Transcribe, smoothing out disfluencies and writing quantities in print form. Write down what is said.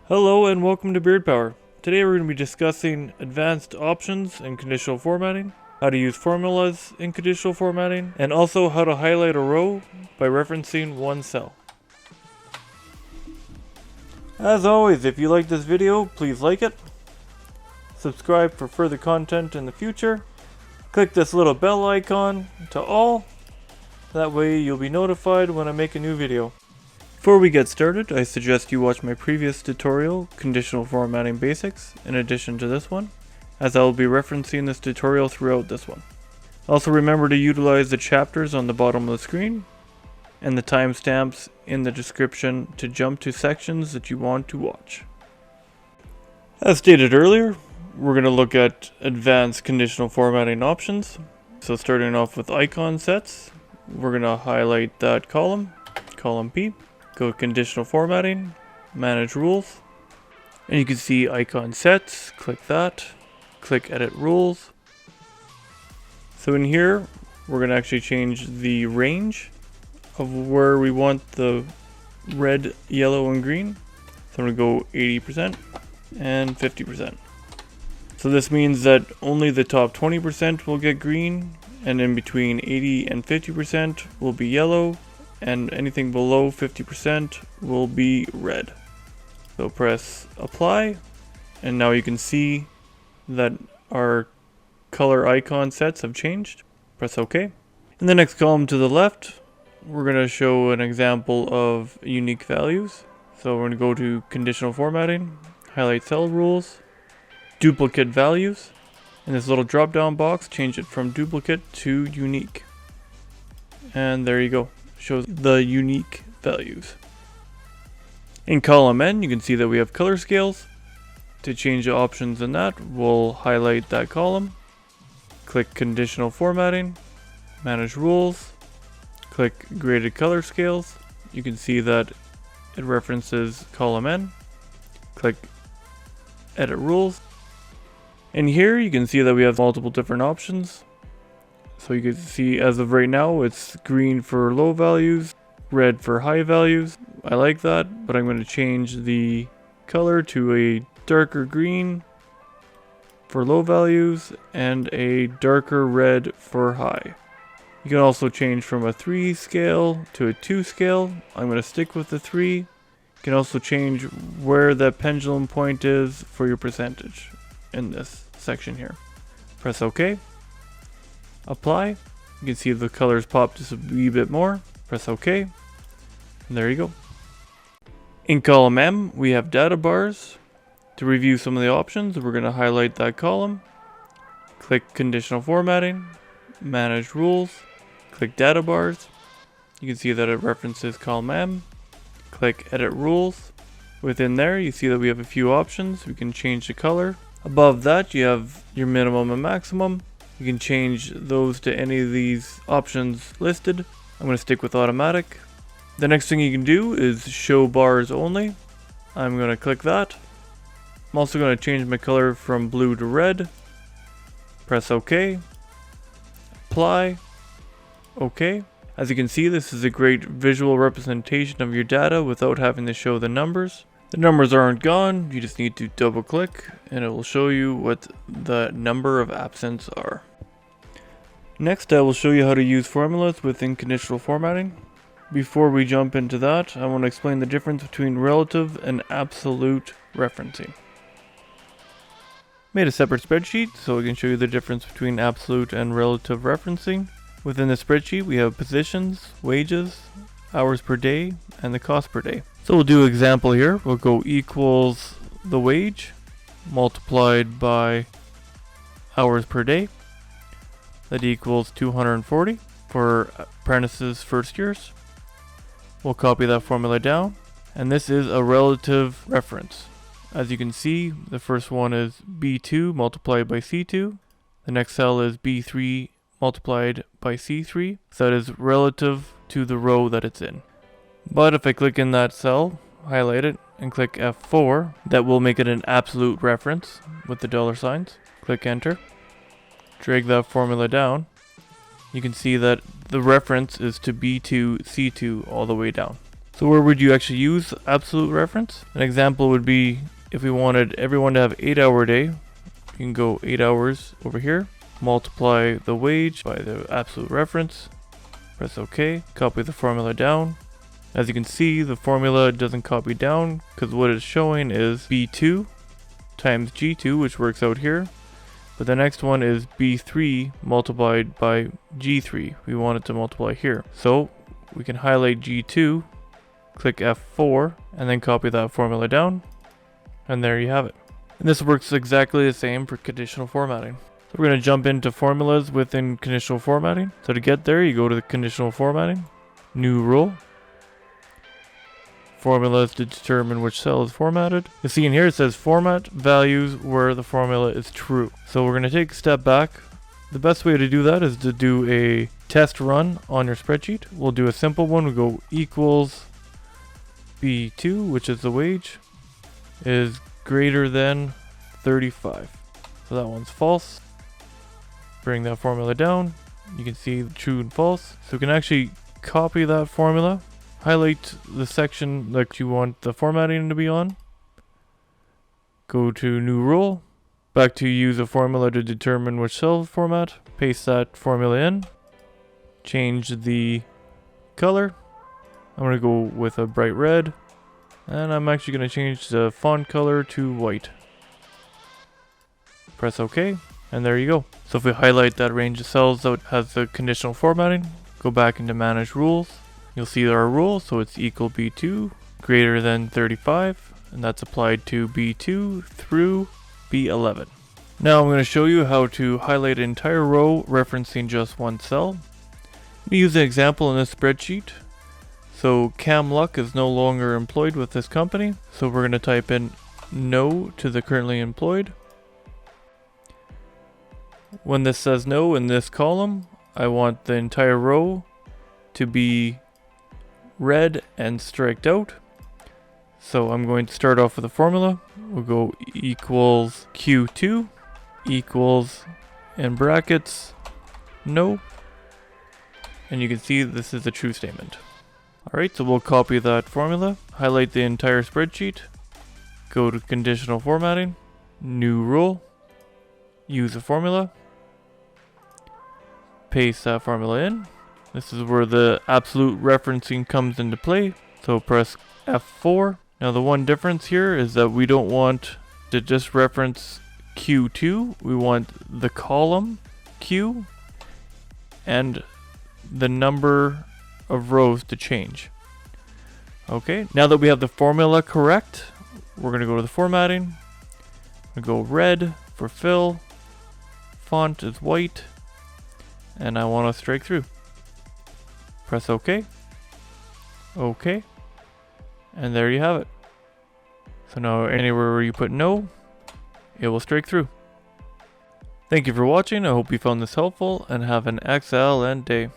Hello and welcome to Beard Power. Today we're going to be discussing advanced options in conditional formatting, how to use formulas in conditional formatting, and also how to highlight a row by referencing one cell. As always, if you like this video, please like it, subscribe for further content in the future, click this little bell icon to all, that way you'll be notified when I make a new video. Before we get started, I suggest you watch my previous tutorial, Conditional Formatting Basics, in addition to this one, as I will be referencing this tutorial throughout this one. Also remember to utilize the chapters on the bottom of the screen, and the timestamps in the description to jump to sections that you want to watch. As stated earlier, we're going to look at advanced conditional formatting options. So starting off with icon sets, we're going to highlight that column P. Go to conditional formatting, manage rules, and you can see icon sets, click that, click edit rules. So in here, we're going to actually change the range of where we want the red, yellow, and green. So I'm going to go 80% and 50%. So this means that only the top 20% will get green, and in between 80 and 50% will be yellow, and anything below 50% will be red. So press apply, and now you can see that our color icon sets have changed. Press OK. In the next column to the left, we're going to show an example of unique values. So we're going to go to conditional formatting, highlight cell rules, duplicate values. In this little drop down box, change it from duplicate to unique. And there you go. Shows the unique values. In column N, you can see that we have color scales. To change the options in that, we'll highlight that column, click conditional formatting, manage rules, click graded color scales. You can see that it references column N. Click edit rules. And here you can see that we have multiple different options. So you can see as of right now, it's green for low values, red for high values. I like that, but I'm going to change the color to a darker green for low values and a darker red for high. You can also change from a 3 scale to a 2 scale. I'm going to stick with the 3. You can also change where the pendulum point is for your percentage in this section here. Press OK. Apply. You can see the colors pop just a wee bit more. Press OK. And there you go. In column M, we have data bars. To review some of the options, we're going to highlight that column. Click conditional formatting, manage rules, click data bars. You can see that it references column M. Click edit rules. Within there, you see that we have a few options. We can change the color. Above that, you have your minimum and maximum. You can change those to any of these options listed. I'm going to stick with automatic. The next thing you can do is show bars only. I'm going to click that. I'm also going to change my color from blue to red. Press OK. Apply. OK. As you can see, this is a great visual representation of your data without having to show the numbers. The numbers aren't gone, you just need to double click and it will show you what the number of absents are. Next, I will show you how to use formulas within conditional formatting. Before we jump into that, I want to explain the difference between relative and absolute referencing. Made a separate spreadsheet so I can show you the difference between absolute and relative referencing. Within the spreadsheet, we have positions, wages, hours per day, and the cost per day. So we'll do an example here. We'll go equals the wage multiplied by hours per day. That equals 240 for apprentices first years. We'll copy that formula down. And this is a relative reference. As you can see, the first one is B2 multiplied by C2. The next cell is B3 multiplied by C3. So that is relative to the row that it's in. But if I click in that cell, highlight it, and click F4, that will make it an absolute reference with the dollar signs. Click enter. Drag that formula down. You can see that the reference is to B2, C2 all the way down. So where would you actually use absolute reference? An example would be if we wanted everyone to have 8-hour day, you can go 8 hours over here, multiply the wage by the absolute reference, press OK, copy the formula down. As you can see, the formula doesn't copy down because what it's showing is B2 times G2, which works out here. But the next one is B3 multiplied by G3. We want it to multiply here. So we can highlight G2, click F4, and then copy that formula down. And there you have it. And this works exactly the same for conditional formatting. So we're going to jump into formulas within conditional formatting. So to get there, you go to the conditional formatting, new rule, formulas to determine which cell is formatted. You see in here it says format values where the formula is true. So we're going to take a step back. The best way to do that is to do a test run on your spreadsheet. We'll do a simple one. We'll go equals B2, which is the wage, is greater than 35. So that one's false. Bring that formula down. You can see true and false. So we can actually copy that formula, highlight the section that you want the formatting to be on, go to new rule, back to use a formula to determine which cell format, paste that formula in, change the color. I'm going to go with a bright red, and I'm actually going to change the font color to white. Press OK, and there you go. So if we highlight that range of cells that has the conditional formatting, go back into manage rules, you'll see our rule, so it's equal B2 greater than 35, and that's applied to B2 through B11. Now I'm going to show you how to highlight an entire row referencing just one cell. Let me use an example in this spreadsheet. So Cam Luck is no longer employed with this company, so we're going to type in no to the currently employed. When this says no in this column, I want the entire row to be red and striked out. So I'm going to start off with a formula. We'll go equals Q2 equals in brackets no, and you can see this is a true statement. Alright, so we'll copy that formula, highlight the entire spreadsheet, go to conditional formatting, new rule, use a formula, paste that formula in. This is where the absolute referencing comes into play. So press F4. Now the one difference here is that we don't want to just reference Q2. We want the column Q and the number of rows to change. Okay, now that we have the formula correct, we're going to go to the formatting. We go red for fill. Font is white. And I want to strike through. Press OK. OK. And there you have it. So now anywhere where you put no, it will strike through. Thank you for watching. I hope you found this helpful and have an excellent day.